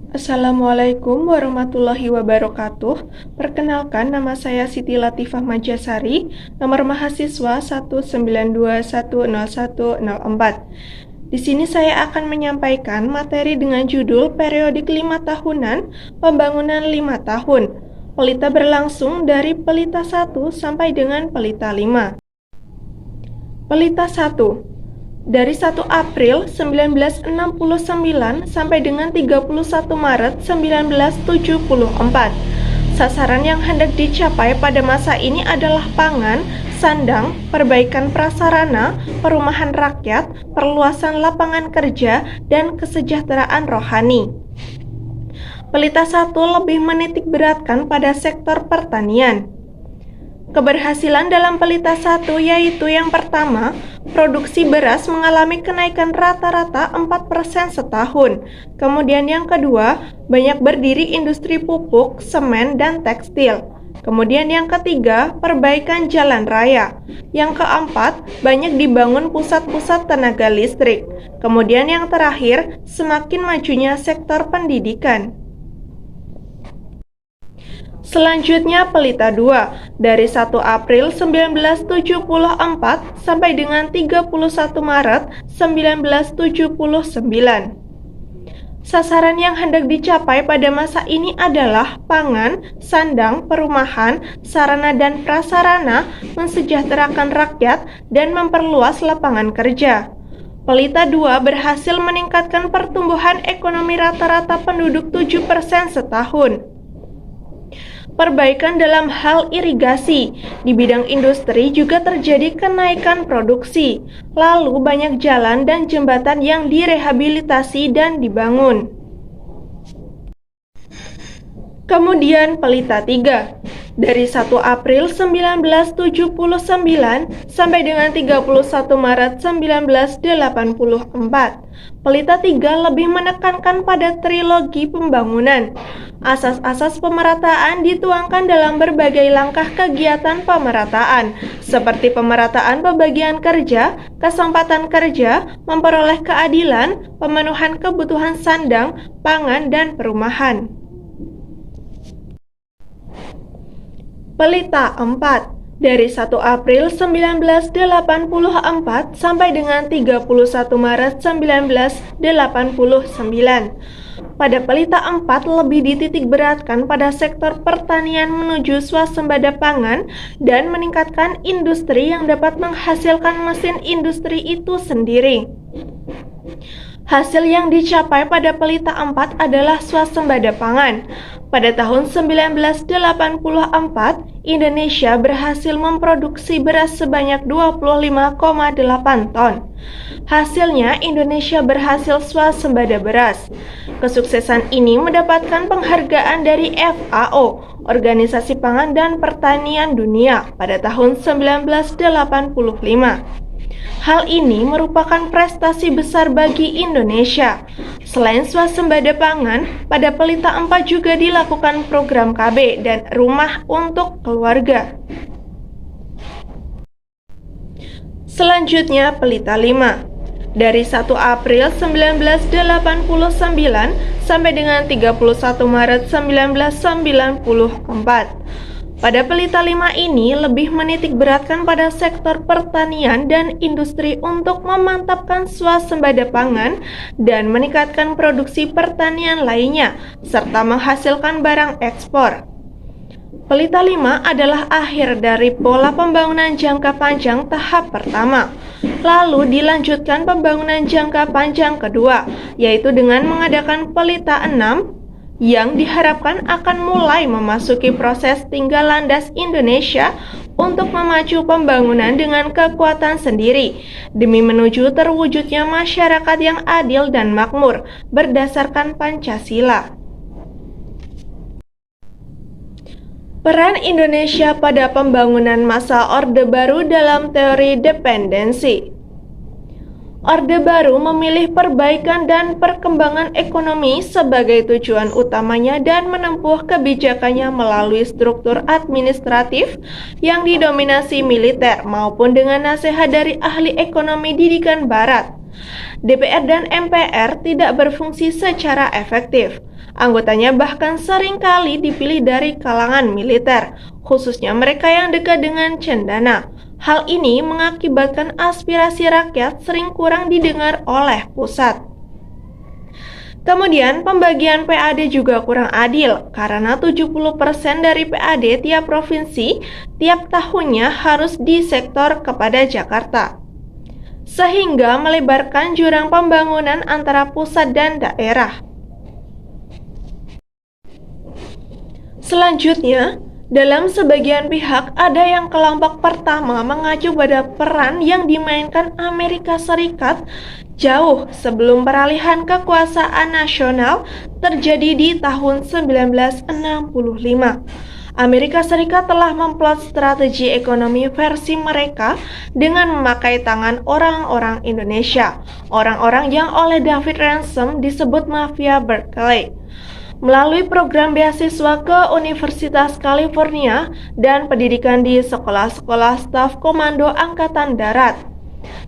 Assalamualaikum warahmatullahi wabarakatuh. Perkenalkan, nama saya Siti Latifah Majasari, nomor mahasiswa 192101004. Di sini saya akan menyampaikan materi dengan judul Periodik 5 Tahunan, Pembangunan 5 Tahun. Pelita berlangsung dari Pelita 1 sampai dengan Pelita 5. Pelita 1. Dari 1 April 1969 sampai dengan 31 Maret 1974. Sasaran yang hendak dicapai pada masa ini adalah pangan, sandang, perbaikan prasarana, perumahan rakyat, perluasan lapangan kerja, dan kesejahteraan rohani. Pelita 1 lebih menitik beratkan pada sektor pertanian. Keberhasilan dalam Pelita 1 yaitu yang pertama, produksi beras mengalami kenaikan rata-rata 4% setahun. Kemudian yang kedua, banyak berdiri industri pupuk, semen, dan tekstil. Kemudian yang ketiga, perbaikan jalan raya. Yang keempat, banyak dibangun pusat-pusat tenaga listrik. Kemudian yang terakhir, semakin majunya sektor pendidikan. Selanjutnya Pelita 2, dari 1 April 1974 sampai dengan 31 Maret 1979. Sasaran yang hendak dicapai pada masa ini adalah pangan, sandang, perumahan, sarana dan prasarana, mensejahterakan rakyat, dan memperluas lapangan kerja. Pelita 2 berhasil meningkatkan pertumbuhan ekonomi rata-rata penduduk 7% setahun. Perbaikan dalam hal irigasi, di bidang industri juga terjadi kenaikan produksi, lalu banyak jalan dan jembatan yang direhabilitasi dan dibangun. Kemudian Pelita 3, dari 1 April 1979 sampai dengan 31 Maret 1984. Pelita 3 lebih menekankan pada trilogi pembangunan. Asas-asas pemerataan dituangkan dalam berbagai langkah kegiatan pemerataan, seperti pemerataan pembagian kerja, kesempatan kerja, memperoleh keadilan, pemenuhan kebutuhan sandang, pangan, dan perumahan. Pelita 4, dari 1 April 1984 sampai dengan 31 Maret 1989. Pada Pelita 4 lebih dititik beratkan pada sektor pertanian menuju swasembada pangan dan meningkatkan industri yang dapat menghasilkan mesin industri itu sendiri. Hasil yang dicapai pada Pelita 4 adalah swasembada pangan. Pada tahun 1984, Indonesia berhasil memproduksi beras sebanyak 25,8 ton. Hasilnya, Indonesia berhasil swasembada beras. Kesuksesan ini mendapatkan penghargaan dari FAO, Organisasi Pangan dan Pertanian Dunia, pada tahun 1985. Hal ini merupakan prestasi besar bagi Indonesia. Selain swasembada pangan, pada Pelita 4 juga dilakukan program KB dan rumah untuk keluarga. Selanjutnya Pelita 5, dari 1 April 1989 sampai dengan 31 Maret 1994. Pada Pelita 5 ini lebih menitik beratkan pada sektor pertanian dan industri untuk memantapkan swasembada pangan dan meningkatkan produksi pertanian lainnya, serta menghasilkan barang ekspor. Pelita 5 adalah akhir dari pola pembangunan jangka panjang tahap pertama. Lalu dilanjutkan pembangunan jangka panjang kedua, yaitu dengan mengadakan Pelita 6 yang diharapkan akan mulai memasuki proses tinggal landas Indonesia untuk memacu pembangunan dengan kekuatan sendiri demi menuju terwujudnya masyarakat yang adil dan makmur berdasarkan Pancasila. Peran Indonesia pada pembangunan masa Orde Baru dalam teori dependensi. Orde Baru memilih perbaikan dan perkembangan ekonomi sebagai tujuan utamanya dan menempuh kebijakannya melalui struktur administratif yang didominasi militer maupun dengan nasihat dari ahli ekonomi didikan Barat. DPR dan MPR tidak berfungsi secara efektif. Anggotanya bahkan seringkali dipilih dari kalangan militer, khususnya mereka yang dekat dengan cendana. Hal ini mengakibatkan aspirasi rakyat sering kurang didengar oleh pusat. Kemudian, pembagian PAD juga kurang adil karena 70% dari PAD tiap provinsi tiap tahunnya harus disektor kepada Jakarta, sehingga melebarkan jurang pembangunan antara pusat dan daerah. Selanjutnya, dalam sebagian pihak ada yang kelompok pertama mengacu pada peran yang dimainkan Amerika Serikat jauh sebelum peralihan kekuasaan nasional terjadi di tahun 1965. Amerika Serikat telah memplot strategi ekonomi versi mereka dengan memakai tangan orang-orang Indonesia, orang-orang yang oleh David Ransom disebut mafia Berkeley, melalui program beasiswa ke Universitas California dan pendidikan di sekolah-sekolah staf komando Angkatan Darat.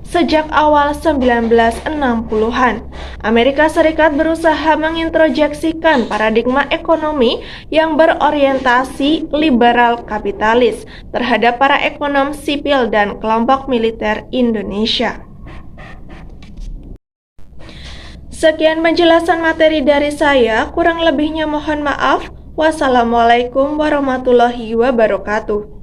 Sejak awal 1960-an, Amerika Serikat berusaha mengintrojeksikan paradigma ekonomi yang berorientasi liberal kapitalis terhadap para ekonom sipil dan kelompok militer Indonesia. Sekian penjelasan materi dari saya, kurang lebihnya mohon maaf. Wassalamualaikum warahmatullahi wabarakatuh.